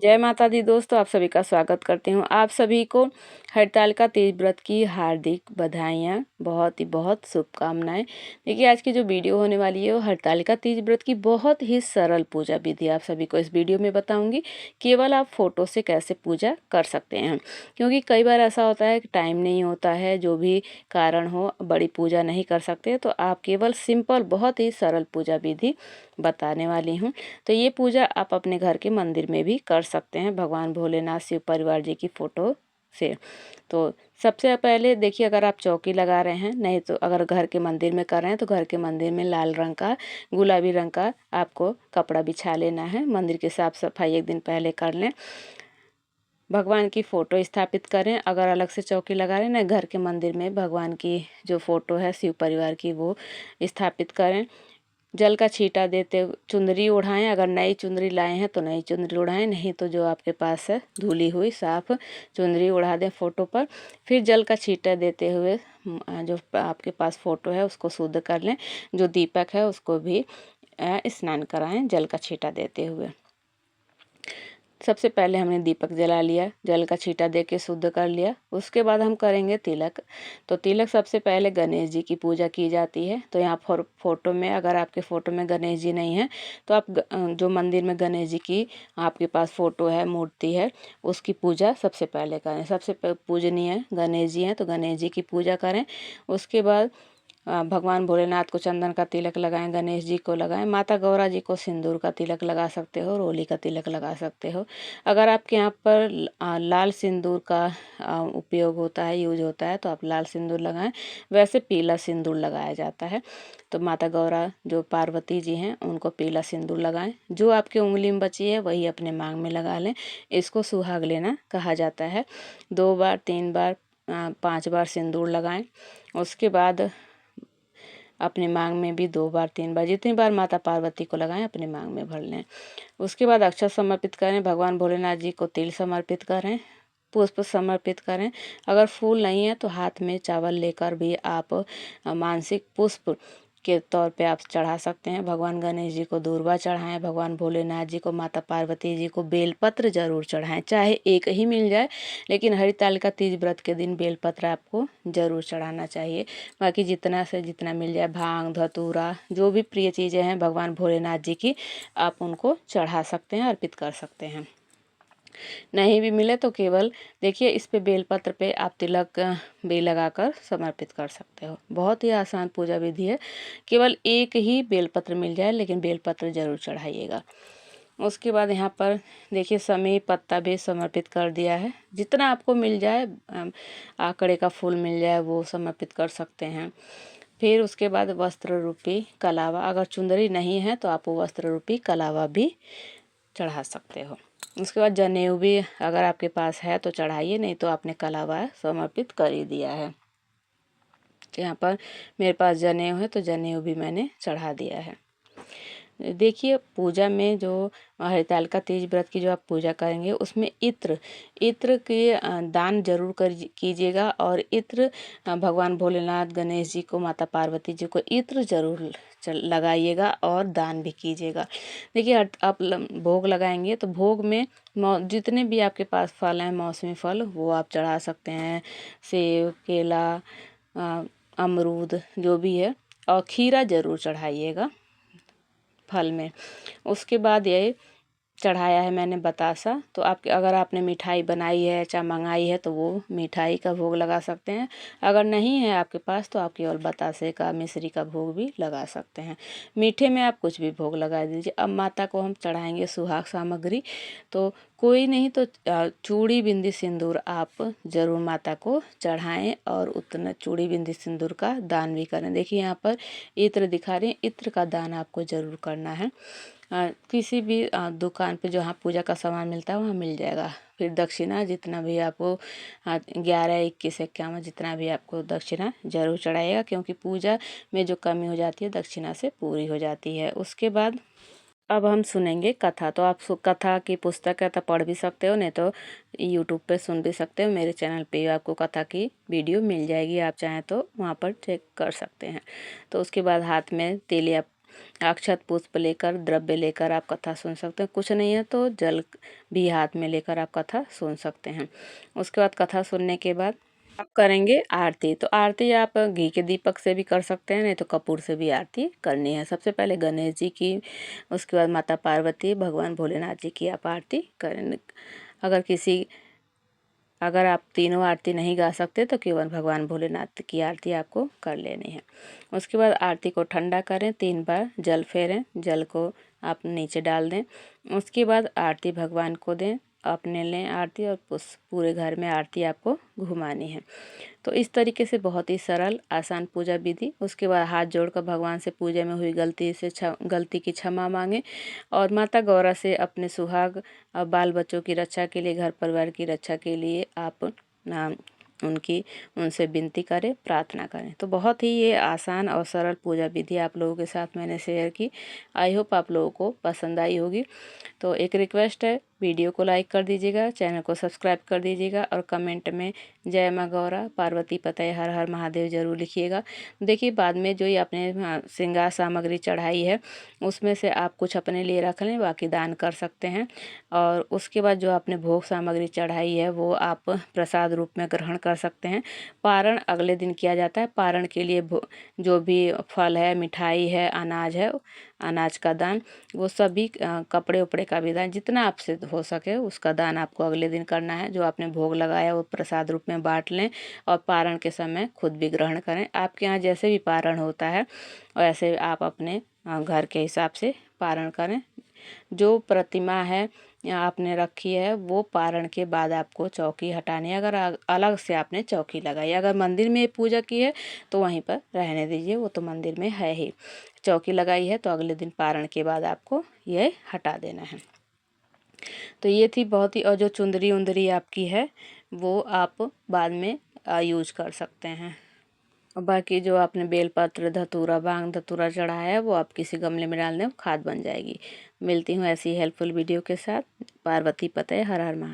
जय माता दी दोस्तों, आप सभी का स्वागत करती हूँ। आप सभी को हरतालिका तीज व्रत की हार्दिक बधाइयाँ, बहुत शुभकामनाएं। देखिए, आज की जो वीडियो होने वाली है वो हरतालिका तीज व्रत की बहुत ही सरल पूजा विधि आप सभी को इस वीडियो में बताऊंगी। केवल आप फोटो से कैसे पूजा कर सकते हैं, क्योंकि कई बार ऐसा होता है कि टाइम नहीं होता है, जो भी कारण हो बड़ी पूजा नहीं कर सकते, तो आप केवल सिंपल बहुत ही सरल पूजा विधि बताने वाली हूँ। तो ये पूजा आप अपने घर के मंदिर में भी कर सकते हैं भगवान भोलेनाथ शिव परिवार जी की फोटो से। तो सबसे पहले देखिए, अगर आप चौकी लगा रहे हैं, नहीं तो अगर घर के मंदिर में कर रहे हैं तो घर के मंदिर में लाल रंग का गुलाबी रंग का आपको कपड़ा बिछा लेना है। मंदिर की साफ सफाई एक दिन पहले कर लें। भगवान की फ़ोटो स्थापित करें। अगर अलग से चौकी लगा रहे हैं ना, घर के मंदिर में भगवान की जो फ़ोटो है शिव परिवार की वो स्थापित करें। जल का छींटा देते चुंदरी ओढ़ाएं। अगर नई चुंदरी लाए हैं तो नई चुंदरी ओढ़ाएं, नहीं तो जो आपके पास है धुली हुई साफ चुंदरी ओढ़ा दें फोटो पर। फिर जल का छींटा देते हुए जो आपके पास फोटो है उसको शुद्ध कर लें। जो दीपक है उसको भी स्नान कराएं जल का छींटा देते हुए। सबसे पहले हमने दीपक जला लिया, जल का छींटा दे के शुद्ध कर लिया। उसके बाद हम करेंगे तिलक। तो तिलक सबसे पहले गणेश जी की पूजा की जाती है। तो यहाँ फोटो में, अगर आपके फ़ोटो में गणेश जी नहीं है तो आप जो मंदिर में गणेश जी की आपके पास फ़ोटो है, मूर्ति है, उसकी पूजा सबसे पहले करें। सबसे पूजनीय गणेश जी हैं तो गणेश जी की पूजा करें। उसके बाद भगवान भोलेनाथ को चंदन का तिलक लगाएं, गणेश जी को लगाएं, माता गौरा जी को सिंदूर का तिलक लगा सकते हो, रोली का तिलक लगा सकते हो। अगर आपके यहाँ पर लाल सिंदूर का उपयोग होता है, यूज होता है, तो आप लाल सिंदूर लगाएं। वैसे पीला सिंदूर लगाया जाता है। तो माता गौरा जो पार्वती जी हैं उनको पीला सिंदूर लगाएं। जो आपके उंगली में बची है वही अपने मांग में लगा लें। इसको सुहाग लेना कहा जाता है। 2 बार 3 बार 5 बार सिंदूर लगाएं। उसके बाद अपने मांग में भी 2 बार 3 बार, जितनी बार माता पार्वती को लगाएं अपने मांग में भर लें। उसके बाद अक्षत समर्पित करें। भगवान भोलेनाथ जी को तिल समर्पित करें, पुष्प समर्पित करें। अगर फूल नहीं है तो हाथ में चावल लेकर भी आप मानसिक पुष्प के तौर पे आप चढ़ा सकते हैं। भगवान गणेश जी को दूर्वा चढ़ाएं, भगवान भोलेनाथ जी को, माता पार्वती जी को बेलपत्र जरूर चढ़ाएं। चाहे एक ही मिल जाए, लेकिन हरितालिका तीज व्रत के दिन बेलपत्र आपको जरूर चढ़ाना चाहिए। बाकी जितना से जितना मिल जाए, भांग धतूरा, जो भी प्रिय चीज़ें हैं भगवान भोलेनाथ जी की, आप उनको चढ़ा सकते हैं, अर्पित कर सकते हैं। नहीं भी मिले तो केवल देखिए, इस पे बेलपत्र पे आप तिलक भी लगाकर समर्पित कर सकते हो। बहुत ही आसान पूजा विधि है। केवल एक ही बेलपत्र मिल जाए, लेकिन बेलपत्र जरूर चढ़ाइएगा। उसके बाद यहाँ पर देखिए, समी पत्ता भी समर्पित कर दिया है। जितना आपको मिल जाए, आकड़े का फूल मिल जाए वो समर्पित कर सकते हैं। फिर उसके बाद वस्त्र रूपी कलावा, अगर चुंदरी नहीं है तो आप वो वस्त्र रूपी कलावा भी चढ़ा सकते हो। उसके बाद जनेऊ भी अगर आपके पास है तो चढ़ाइए, नहीं तो आपने कलावा समर्पित कर ही दिया है। यहाँ पर मेरे पास जनेऊ है तो जनेऊ भी मैंने चढ़ा दिया है। देखिए, पूजा में जो हरितालिका तीज व्रत की जो आप पूजा करेंगे उसमें इत्र के दान जरूर कीजिएगा। और इत्र भगवान भोलेनाथ गणेश जी को, माता पार्वती जी को इत्र जरूर लगाइएगा और दान भी कीजिएगा। देखिए, आप भोग लगाएंगे तो भोग में जितने भी आपके पास फल हैं, मौसमी फल, वो आप चढ़ा सकते हैं। सेब, केला, अमरूद, जो भी है, और खीरा जरूर चढ़ाइएगा फल में। उसके बाद ये चढ़ाया है मैंने बतासा। तो आपके, अगर आपने मिठाई बनाई है चाहे मंगाई है तो वो मिठाई का भोग लगा सकते हैं। अगर नहीं है आपके पास तो आप केवल बतासे का, मिश्री का भोग भी लगा सकते हैं। मीठे में आप कुछ भी भोग लगा दीजिए। अब माता को हम चढ़ाएंगे सुहाग सामग्री, तो कोई नहीं तो चूड़ी बिंदी सिंदूर आप जरूर माता को चढ़ाएं और उतना चूड़ी बिंदी सिंदूर का दान भी करें। देखिए, यहाँ पर इत्र दिखा रहे हैं, इत्र का दान आपको जरूर करना है। किसी भी दुकान पे जहाँ पूजा का सामान मिलता है वहाँ मिल जाएगा। फिर दक्षिणा जितना भी आपको 11, 21, 51 जितना भी आपको दक्षिणा जरूर चढ़ाइएगा, क्योंकि पूजा में जो कमी हो जाती है दक्षिणा से पूरी हो जाती है। उसके बाद अब हम सुनेंगे कथा। तो आप कथा की पुस्तक है तो पढ़ भी सकते हो, नहीं तो यूट्यूब पे सुन भी सकते हो। मेरे चैनल पे आपको कथा की वीडियो मिल जाएगी, आप चाहें तो वहाँ पर चेक कर सकते हैं। तो उसके बाद हाथ में तिल या अक्षत पुष्प लेकर, द्रव्य लेकर आप कथा सुन सकते हैं। कुछ नहीं है तो जल भी हाथ में लेकर आप कथा सुन सकते हैं। उसके बाद कथा सुनने के बाद आप करेंगे आरती। तो आरती आप घी के दीपक से भी कर सकते हैं, नहीं तो कपूर से भी आरती करनी है। सबसे पहले गणेश जी की, उसके बाद माता पार्वती, भगवान भोलेनाथ जी की आप आरती करें। अगर आप तीनों आरती नहीं गा सकते तो केवल भगवान भोलेनाथ की आरती आपको कर लेनी है। उसके बाद आरती को ठंडा करें, 3 बार जल फेरें, जल को आप नीचे डाल दें। उसके बाद आरती भगवान को दें, अपने लें आरती, और उस पूरे घर में आरती आपको घुमानी है। तो इस तरीके से बहुत ही सरल आसान पूजा विधि। उसके बाद हाथ जोड़कर भगवान से पूजा में हुई गलती की क्षमा मांगे, और माता गौरा से अपने सुहाग और बाल बच्चों की रक्षा के लिए, घर परिवार की रक्षा के लिए आप उनसे विनती करें, प्रार्थना करें। तो बहुत ही ये आसान और सरल पूजा विधि आप लोगों के साथ मैंने शेयर की। आई होप आप लोगों को पसंद आई होगी। तो एक रिक्वेस्ट है, वीडियो को लाइक कर दीजिएगा, चैनल को सब्सक्राइब कर दीजिएगा, और कमेंट में जय माँ गौरा, पार्वती पतये, हर हर महादेव जरूर लिखिएगा। देखिए बाद में जो ये आपने श्रृंगार सामग्री चढ़ाई है उसमें से आप कुछ अपने लिए रख लें, बाकी दान कर सकते हैं। और उसके बाद जो आपने भोग सामग्री चढ़ाई है वो आप प्रसाद रूप में ग्रहण कर सकते हैं। पारण अगले दिन किया जाता है। पारण के लिए जो भी फल है, मिठाई है, अनाज है, अनाज का दान, वो सभी कपड़े उपड़े का भी दान, जितना आपसे हो सके उसका दान आपको अगले दिन करना है। जो आपने भोग लगाया वो प्रसाद रूप में बांट लें, और पारण के समय खुद भी ग्रहण करें। आपके यहाँ जैसे भी पारण होता है वैसे आप अपने घर के हिसाब से पारण करें। जो प्रतिमा है आपने रखी है वो पारण के बाद आपको चौकी हटानी है। अगर अलग से आपने चौकी लगाई, अगर मंदिर में पूजा की है तो वहीं पर रहने दीजिए, वो तो मंदिर में है ही। चौकी लगाई है तो अगले दिन पारण के बाद आपको ये हटा देना है। तो ये थी बहुत ही, और जो चुंदरी उंदरी आपकी है वो आप बाद में यूज कर सकते हैं। और बाकी जो आपने बेलपत्र, धतूरा, भांग धतूरा चढ़ाया है वो आप किसी गमले में डाल दें, खाद बन जाएगी। मिलती हूँ ऐसी हेल्पफुल वीडियो के साथ। पार्वती पतये, हर हर महादेव।